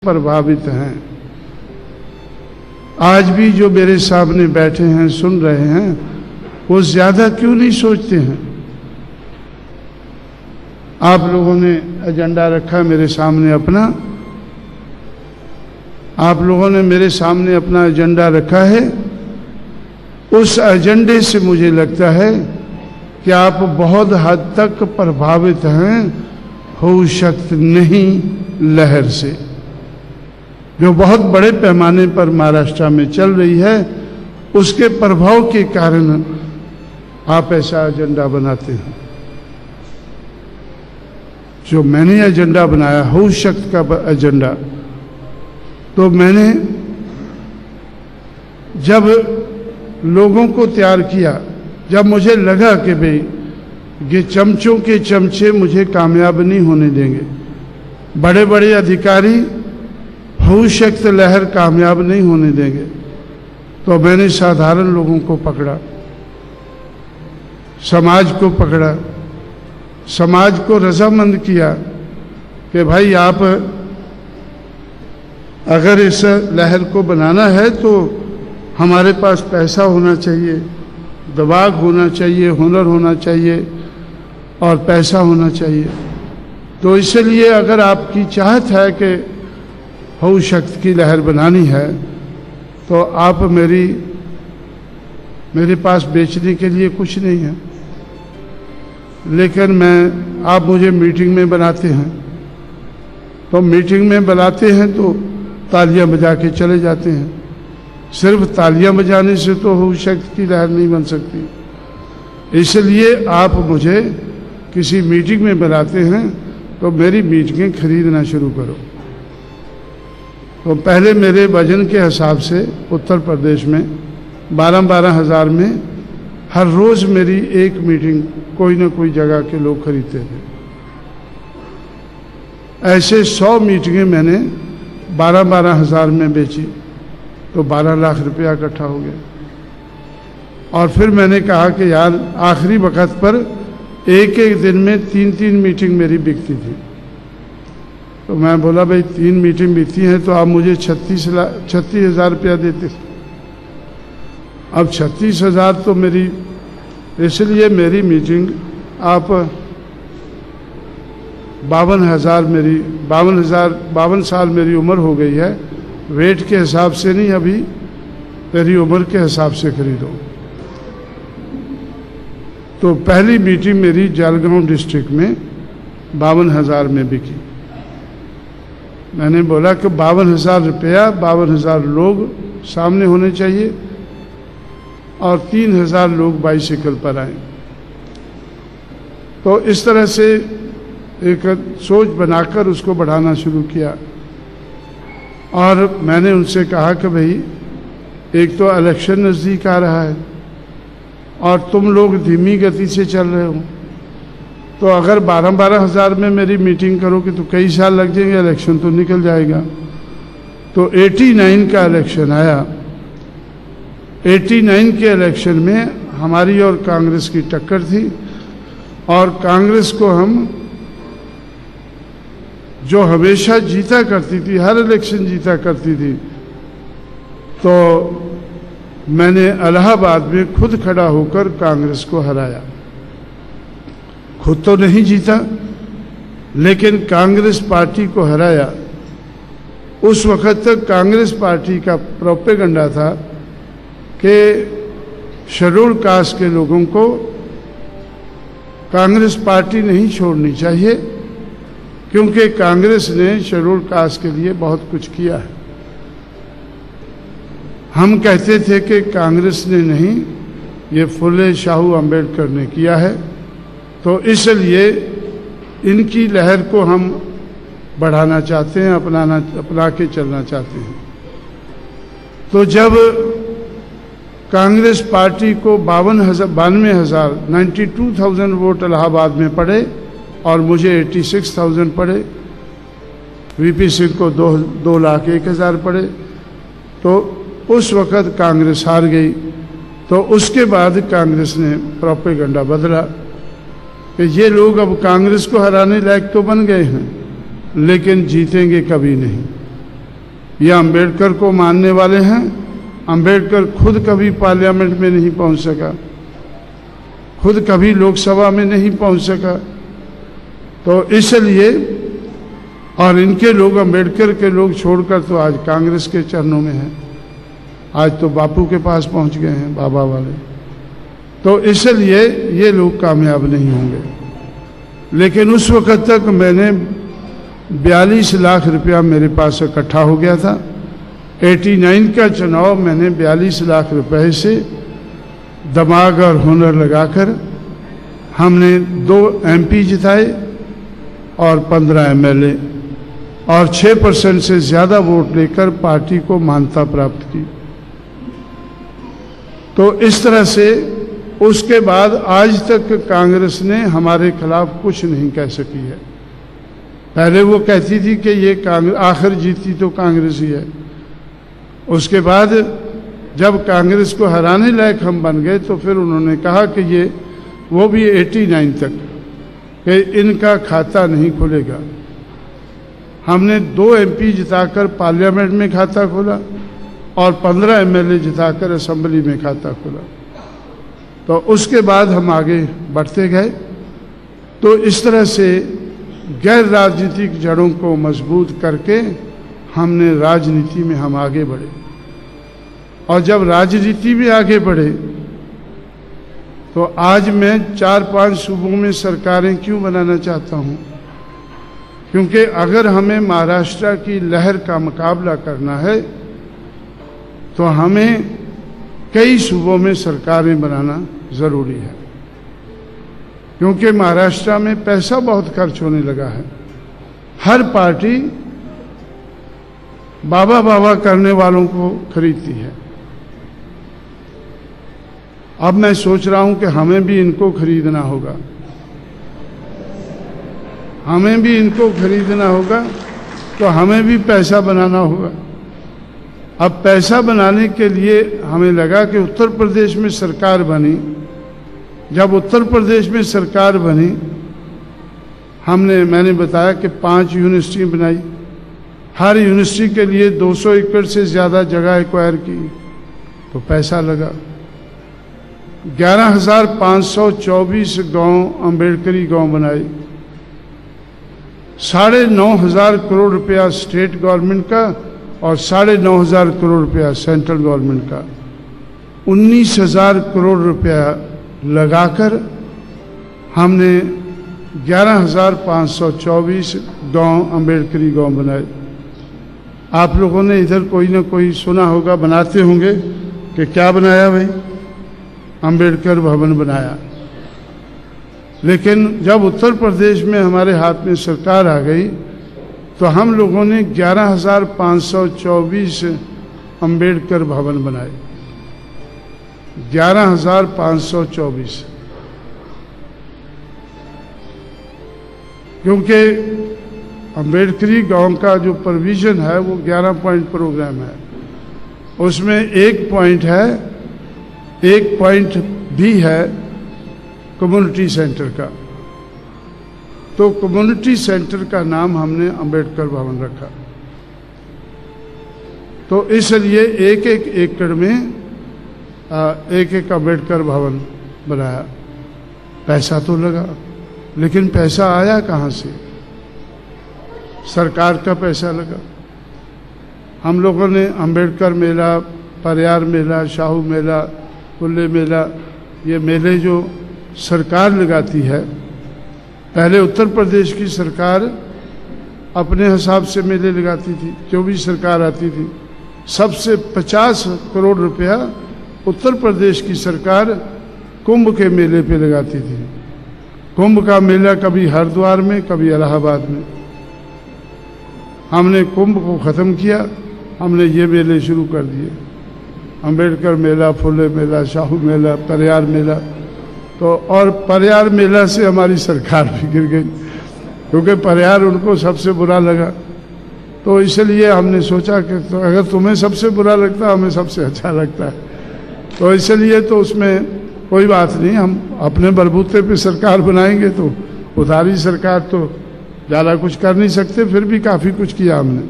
प्रभावित हैं। आज भी जो मेरे सामने बैठे हैं, सुन रहे हैं, वो ज्यादा क्यों नहीं सोचते हैं? आप लोगों ने एजेंडा रखा मेरे सामने अपना, आप लोगों ने मेरे सामने अपना एजेंडा रखा है। उस एजेंडे से मुझे लगता है कि आप बहुत हद तक प्रभावित हैं हो शक्त नहीं लहर से, जो बहुत बड़े पैमाने पर महाराष्ट्र में चल रही है। उसके प्रभाव के कारण आप ऐसा एजेंडा बनाते हैं। जो मैंने एजेंडा बनाया हो शक्त का एजेंडा, तो मैंने जब लोगों को तैयार किया, जब मुझे लगा कि भाई ये चमचों के चमचे मुझे कामयाब नहीं होने देंगे, बड़े बड़े अधिकारी हो शक्त लहर कामयाब नहीं होने देंगे, तो मैंने साधारण लोगों को पकड़ा, समाज को पकड़ा, समाज को रजामंद किया कि भाई आप अगर इस लहर को बनाना है तो हमारे पास पैसा होना चाहिए, दिमाग होना चाहिए, हुनर होना चाहिए और पैसा होना चाहिए। तो इसलिए अगर आपकी चाहत है कि हो शक्त की लहर बनानी है, तो आप मेरे पास बेचने के लिए कुछ नहीं है, लेकिन आप मुझे मीटिंग में बनाते हैं, तो मीटिंग में बनाते हैं तो तालियां बजा के चले जाते हैं। सिर्फ तालियां बजाने से तो हो शक्त की लहर नहीं बन सकती। इसलिए आप मुझे किसी मीटिंग में बुलाते हैं तो मेरी मीटिंगें खरीदना शुरू करो। तो पहले मेरे वजन के हिसाब से उत्तर प्रदेश में 12-12 हज़ार में हर रोज़ मेरी एक मीटिंग कोई ना कोई जगह के लोग खरीदते थे। ऐसे 100 मीटिंगें मैंने 12-12 हज़ार में बेची, तो 12 लाख रुपया इकट्ठा हो गया। और फिर मैंने कहा कि यार आखिरी वक्त पर एक एक दिन में 3-3 मीटिंग मेरी बिकती थी। तो मैं बोला भाई 3 मीटिंग बिकती हैं तो आप मुझे 36,000 रुपया देते। अब 36,000 तो मेरी, इसलिए मेरी मीटिंग आप 52 साल मेरी उम्र हो गई है, वेट के हिसाब से नहीं, अभी मेरी उम्र के हिसाब से खरीदो। तो पहली मीटिंग मेरी जलगांव डिस्ट्रिक्ट में 52,000 में बिकी। मैंने बोला कि 52,000 रुपया, 52,000 लोग सामने होने चाहिए और 3,000 लोग बाइसिकल पर आए। तो इस तरह से एक सोच बनाकर उसको बढ़ाना शुरू किया। और मैंने उनसे कहा कि भाई एक तो इलेक्शन नज़दीक आ रहा है और तुम लोग धीमी गति से चल रहे हो, तो अगर 12-12 हज़ार में मेरी मीटिंग करोगे तो कई साल लग जाएंगे, इलेक्शन तो निकल जाएगा। तो 89 का इलेक्शन आया। 89 के इलेक्शन में हमारी और कांग्रेस की टक्कर थी, और कांग्रेस को हम, जो हमेशा जीता करती थी, हर इलेक्शन जीता करती थी, तो मैंने इलाहाबाद में खुद खड़ा होकर कांग्रेस को हराया। खुद तो नहीं जीता, लेकिन कांग्रेस पार्टी को हराया। उस वक्त तक कांग्रेस पार्टी का प्रोपेगेंडा था कि शेड्यूल कास्ट के लोगों को कांग्रेस पार्टी नहीं छोड़नी चाहिए, क्योंकि कांग्रेस ने शेड्यूल कास्ट के लिए बहुत कुछ किया है। हम कहते थे कि कांग्रेस ने नहीं, ये फुले शाहू अम्बेडकर ने किया है, तो इसलिए इनकी लहर को हम बढ़ाना चाहते हैं, अपना के चलना चाहते हैं। तो जब कांग्रेस पार्टी को 92,000 वोट इलाहाबाद में पड़े और मुझे 86,000 पड़े, वीपी सिंह को 2,01,000 पड़े, तो उस वक़्त कांग्रेस हार गई। तो उसके बाद कांग्रेस ने प्रोपेगेंडा बदला कि ये लोग अब कांग्रेस को हराने लायक तो बन गए हैं, लेकिन जीतेंगे कभी नहीं। ये अंबेडकर को मानने वाले हैं। अंबेडकर खुद कभी पार्लियामेंट में नहीं पहुंच सका, खुद कभी लोकसभा में नहीं पहुंच सका। तो इसलिए और इनके लोग, अंबेडकर के लोग छोड़कर तो आज कांग्रेस के चरणों में हैं, आज तो बापू के पास पहुंच गए हैं बाबा वाले। तो इसलिए ये लोग कामयाब नहीं होंगे। लेकिन उस वक्त तक मैंने 42 लाख रुपया मेरे पास इकट्ठा हो गया था। 89 का चुनाव मैंने 42 लाख रुपए से दिमाग और हुनर लगाकर हमने 2 MP जिताए और 15 MLA और 6% से ज़्यादा वोट लेकर पार्टी को मान्यता प्राप्त की। तो इस तरह से उसके बाद आज तक कांग्रेस ने हमारे खिलाफ कुछ नहीं कह सकी है। पहले वो कहती थी कि ये कांग्रेस आखिर जीती तो कांग्रेस ही है। उसके बाद जब कांग्रेस को हराने लायक हम बन गए तो फिर उन्होंने कहा कि ये वो भी 89 तक कि इनका खाता नहीं खुलेगा। हमने 2 MP जिताकर पार्लियामेंट में खाता खोला और 15 MLA जिताकर असेंबली में खाता खोला। तो उसके बाद हम आगे बढ़ते गए। तो इस तरह से गैर राजनीतिक जड़ों को मजबूत करके हमने राजनीति में हम आगे बढ़े। और जब राजनीति में आगे बढ़े तो आज मैं 4-5 सूबों में सरकारें क्यों बनाना चाहता हूं? क्योंकि अगर हमें महाराष्ट्र की लहर का मुकाबला करना है तो हमें कई सूबों में सरकारें बनाना ज़रूरी है। क्योंकि महाराष्ट्र में पैसा बहुत खर्च होने लगा है। हर पार्टी बाबा बाबा करने वालों को खरीदती है। अब मैं सोच रहा हूं कि हमें भी इनको खरीदना होगा, हमें भी इनको खरीदना होगा, तो हमें भी पैसा बनाना होगा। अब पैसा बनाने के लिए हमें लगा कि उत्तर प्रदेश में सरकार बनी। जब उत्तर प्रदेश में सरकार बनी मैंने बताया कि 5 यूनिवर्सिटी बनाई। हर यूनिवर्सिटी के लिए 200 एकड़ से ज़्यादा जगह एक्वायर की, तो पैसा लगा। 11,524 गांव अम्बेडकरी गांव बनाए। 9,500 करोड़ रुपया स्टेट गवर्नमेंट का और 9,500 करोड़ रुपया सेंट्रल गवर्नमेंट का। 19,000 करोड़ रुपया लगाकर हमने 11,524 गांव अम्बेडकरी गांव बनाए। आप लोगों ने इधर कोई ना कोई सुना होगा, बनाते होंगे कि क्या बनाया भाई, अम्बेडकर भवन बनाया। लेकिन जब उत्तर प्रदेश में हमारे हाथ में सरकार आ गई तो हम लोगों ने 11,524 अम्बेडकर भवन बनाए। 11,524, क्योंकि अम्बेडकरी गांव का जो प्रोविज़न है वो 11 पॉइंट प्रोग्राम है। उसमें एक पॉइंट भी है कम्युनिटी सेंटर का। तो कम्युनिटी सेंटर का नाम हमने अम्बेडकर भवन रखा। तो इसलिए एक एकड़ में एक अम्बेडकर भवन बनाया। पैसा तो लगा, लेकिन पैसा आया कहाँ से? सरकार का पैसा लगा। हम लोगों ने अम्बेडकर मेला, परियार मेला, शाहू मेला, कुल्ले मेला, ये मेले जो सरकार लगाती है। पहले उत्तर प्रदेश की सरकार अपने हिसाब से मेले लगाती थी, जो भी सरकार आती थी। सबसे 50 करोड़ रुपया उत्तर प्रदेश की सरकार कुंभ के मेले पे लगाती थी। कुंभ का मेला कभी हरिद्वार में, कभी इलाहाबाद में। हमने कुंभ को ख़त्म किया, हमने ये मेले शुरू कर दिए। अम्बेडकर मेला, फुले मेला, शाहू मेला, परियार मेला। तो और परियार मेला से हमारी सरकार भी गिर गई, क्योंकि परियार उनको सबसे बुरा लगा। तो इसलिए हमने सोचा कि तो अगर तुम्हें सबसे बुरा लगता, हमें सबसे अच्छा लगता है। तो इसलिए तो उसमें कोई बात नहीं, हम अपने बलबूते पे सरकार बनाएंगे। तो उधारी सरकार तो ज़्यादा कुछ कर नहीं सकते, फिर भी काफ़ी कुछ किया हमने।